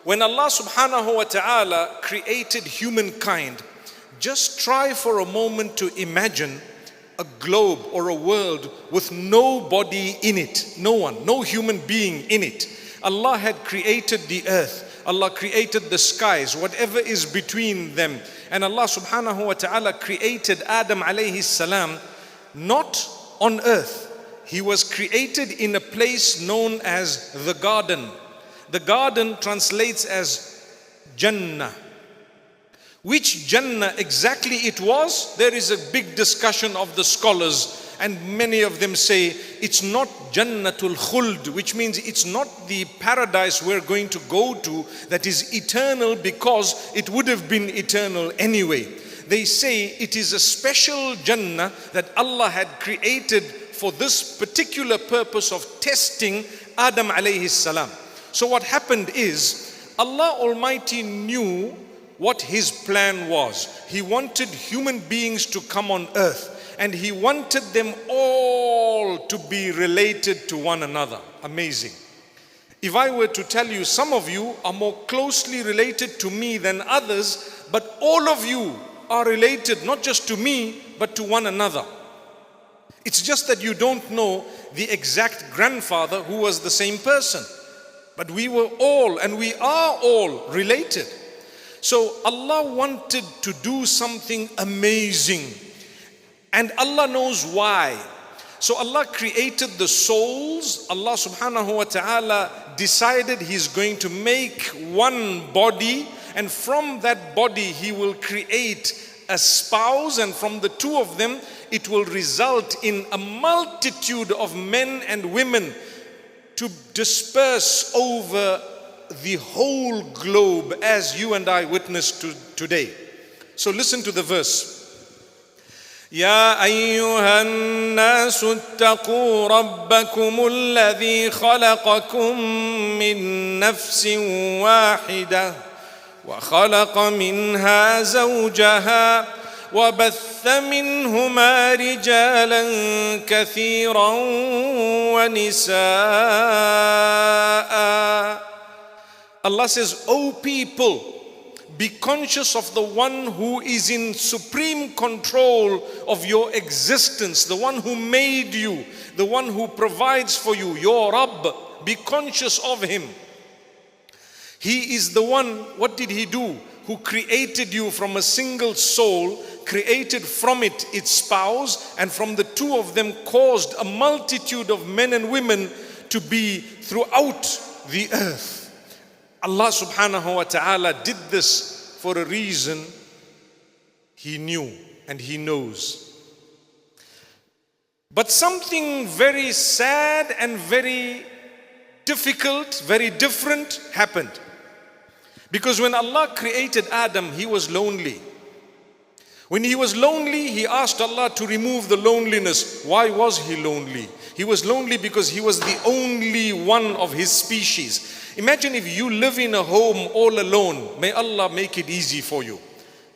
When Allah subhanahu wa ta'ala created humankind, just try for a moment to imagine a globe or a world with nobody in it. No one, no human being in it. Allah had created the earth. Allah created the skies, whatever is between them. And Allah subhanahu wa ta'ala created Adam alayhi salam not on earth. He was created in a place known as the garden. The garden translates as jannah. Which jannah exactly it was, there is a big discussion of the scholars, and many of them say it's not jannatul khuld, which means it's not the paradise we're going to go to that is eternal, because it would have been eternal anyway. They say it is a special jannah that Allah had created for this particular purpose of testing Adam alayhi salam. So what happened is, Allah Almighty knew what His plan was. He wanted human beings to come on earth, and He wanted them all to be related to one another. Amazing. If I were to tell you, some of you are more closely related to me than others, but all of you are related not just to me, but to one another. It's just that you don't know the exact grandfather who was the same person. But we were all, and we are all related. So Allah wanted to do something amazing, and Allah knows why. So Allah created the souls. Allah subhanahu wa ta'ala decided He's going to make one body, and from that body He will create a spouse, and from the two of them it will result in a multitude of men and women to disperse over the whole globe, as you and I witness today. So listen to the verse. يا أيها الناس اتقوا ربكم الذي خلقكم من نفس واحدة وخلق منها زوجها وبث منهما رجالا كثيرا ونساء. Allah says, O people, be conscious of the one who is in supreme control of your existence, the one who made you, the one who provides for you, your Rabb. Be conscious of Him. He is the one, what did He do? Who created you from a single soul, created from it its spouse, and from the two of them caused a multitude of men and women to be throughout the earth. Allah subhanahu wa ta'ala did this for a reason. He knew and He knows. But something very sad and very difficult, very different happened. Because when Allah created Adam, he was lonely. When he was lonely, he asked Allah to remove the loneliness. Why was he lonely? He was lonely because he was the only one of his species. Imagine if you live in a home all alone. May Allah make it easy for you.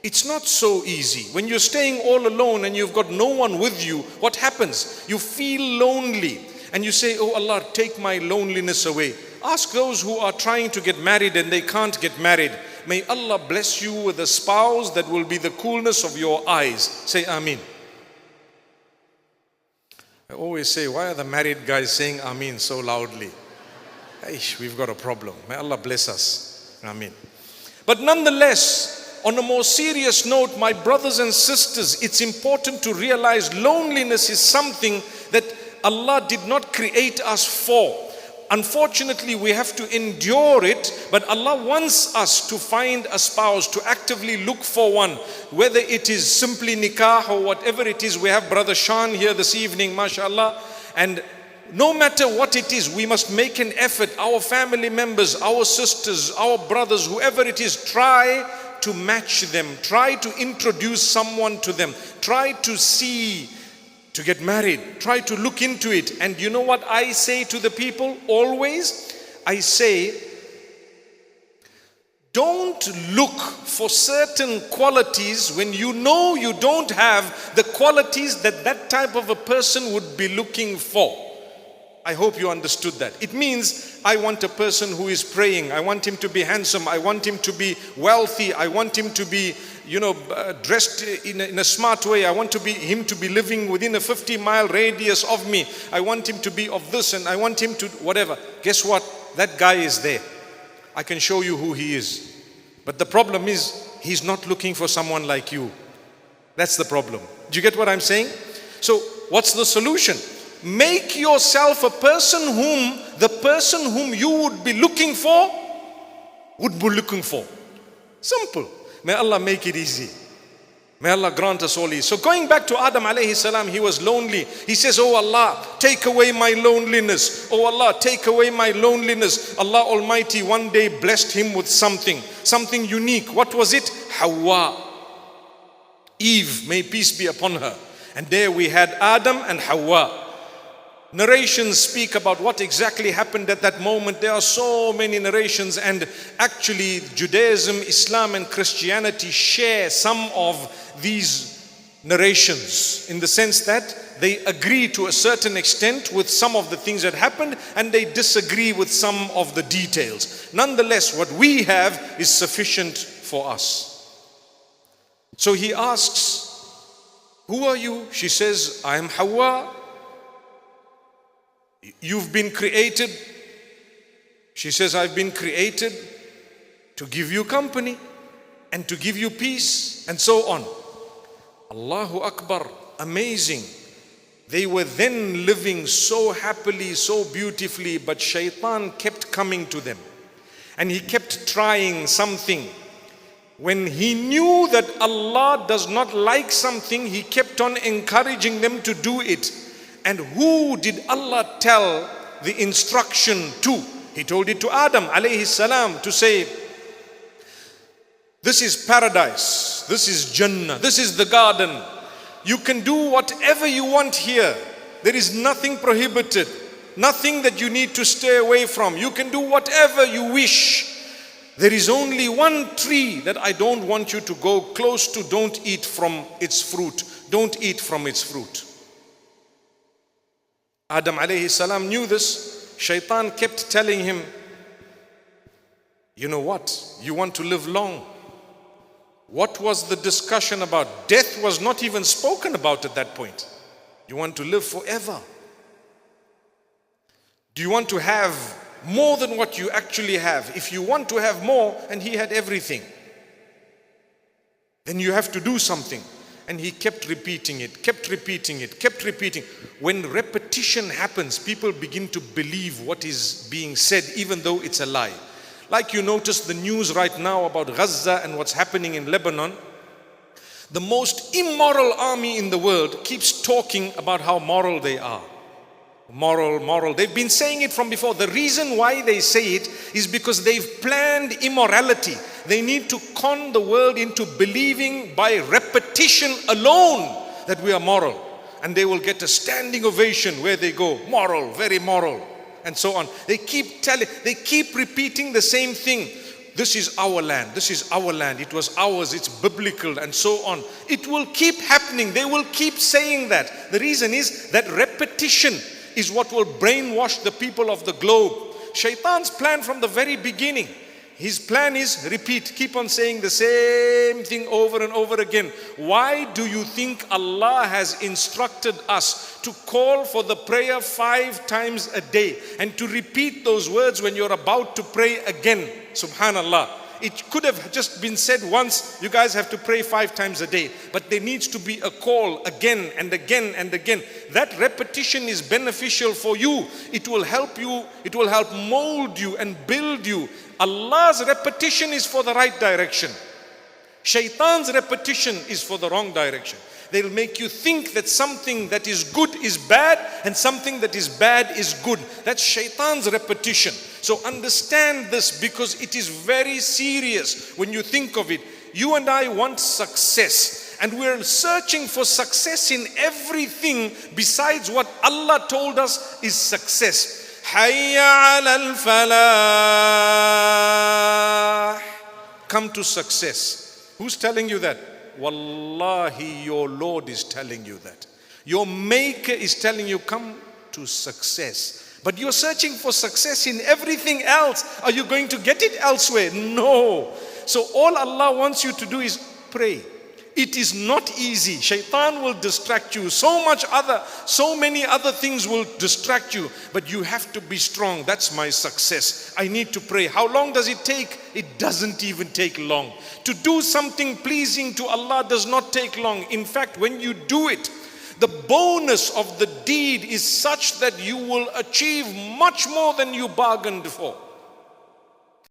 It's not so easy. When you're staying all alone and you've got no one with you, what happens? You feel lonely and you say, oh Allah, take my loneliness away. Ask those who are trying to get married and they can't get married. May Allah bless you with a spouse that will be the coolness of your eyes. Say Ameen. I always say, why are the married guys saying Ameen so loudly? Aish, we've got a problem. May Allah bless us. Ameen. But nonetheless, on a more serious note, my brothers and sisters, it's important to realize loneliness is something that Allah did not create us for. Unfortunately, we have to endure it, but Allah wants us to find a spouse, to actively look for one, whether it is simply nikah or whatever it is. We have Brother Shan here this evening, mashallah, and no matter what it is, we must make an effort. Our family members, our sisters, our brothers, whoever it is, try to match them, try to introduce someone to them, try to see, to get married, try to look into it. And you know what I say to the people always? I say, don't look for certain qualities when you know you don't have the qualities that that type of a person would be looking for. I hope you understood that. It means I want a person who is praying. I want him to be handsome. I want him to be wealthy. I want him to be, dressed in a smart way. I want him to be living within a 50-mile radius of me. I want him to be of this, and I want him to whatever. Guess what? That guy is there. I can show you who he is. But the problem is, he's not looking for someone like you. That's the problem. Do you get what I'm saying? So what's the solution? Make yourself a person whom the person whom you would be looking for would be looking for. Simple. May Allah make it easy. May Allah grant us all ease. So going back to Adam alayhi salam, he was lonely. He says, oh Allah, take away my loneliness. Oh Allah, take away my loneliness. Allah Almighty one day blessed him with something unique. What was it? Hawa. Eve, may peace be upon her. And there we had Adam and Hawa. Narrations speak about what exactly happened at that moment. There are so many narrations, and actually Judaism, Islam and Christianity share some of these narrations in the sense that they agree to a certain extent with some of the things that happened, and they disagree with some of the details. Nonetheless, what we have is sufficient for us. So he asks, who are you? She says, I am Hawa. You've been created. She says, I've been created to give you company and to give you peace, and so on. Allahu Akbar, amazing. They were then living so happily, so beautifully, but shaitan kept coming to them. And he kept trying something. When he knew that Allah does not like something, he kept on encouraging them to do it. And who did Allah tell the instruction to? He told it to Adam alayhi salam to say, this is paradise, this is jannah, this is the garden. You can do whatever you want here. There is nothing prohibited, nothing that you need to stay away from. You can do whatever you wish. There is only one tree that I don't want you to go close to. Don't eat from its fruit. Don't eat from its fruit. Adam alayhi salam knew this. Shaitan kept telling him, you know what? You want to live long. What was the discussion about? Death was not even spoken about at that point. You want to live forever. Do you want to have more than what you actually have? If you want to have more, and he had everything, then you have to do something. And he kept repeating it, kept repeating it, kept repeating. When repetition happens, people begin to believe what is being said, even though it's a lie. Like you notice the news right now about Gaza and what's happening in Lebanon. The most immoral army in the world keeps talking about how moral they are. Moral. They've been saying it from before. The reason why they say it is because they've planned immorality. They need to con the world into believing by repetition alone that we are moral. And they will get a standing ovation where they go, moral, very moral, and so on. They keep repeating the same thing. This is our land. This is our land. It was ours. It's biblical, and so on. It will keep happening. They will keep saying that. The reason is that repetition is what will brainwash the people of the globe. Shaitan's plan from the very beginning, his plan is repeat, keep on saying the same thing over and over again. Why do you think Allah has instructed us to call for the prayer 5 times a day and to repeat those words when you're about to pray again? Subhanallah. It could have just been said once, you guys have to pray 5 times a day. But there needs to be a call again and again and again. That repetition is beneficial for you. It will help you. It will help mold you and build you. Allah's repetition is for the right direction. Shaitan's repetition is for the wrong direction. They'll make you think that something that is good is bad and something that is bad is good. That's shaitan's repetition. So understand this, because it is very serious when you think of it. You and I want success, and we're searching for success in everything besides what Allah told us is success. Hayya alal falah. Come to success. Who's telling you that? Wallahi, your Lord is telling you that. Your Maker is telling you, come to success. But you're searching for success in everything else. Are you going to get it elsewhere? No. So all Allah wants you to do is pray. It is not easy. Shaitan will distract you. So many other things will distract you. But you have to be strong. That's my success. I need to pray. How long does it take? It doesn't even take long. To do something pleasing to Allah does not take long. In fact, when you do it, the bonus of the deed is such that you will achieve much more than you bargained for.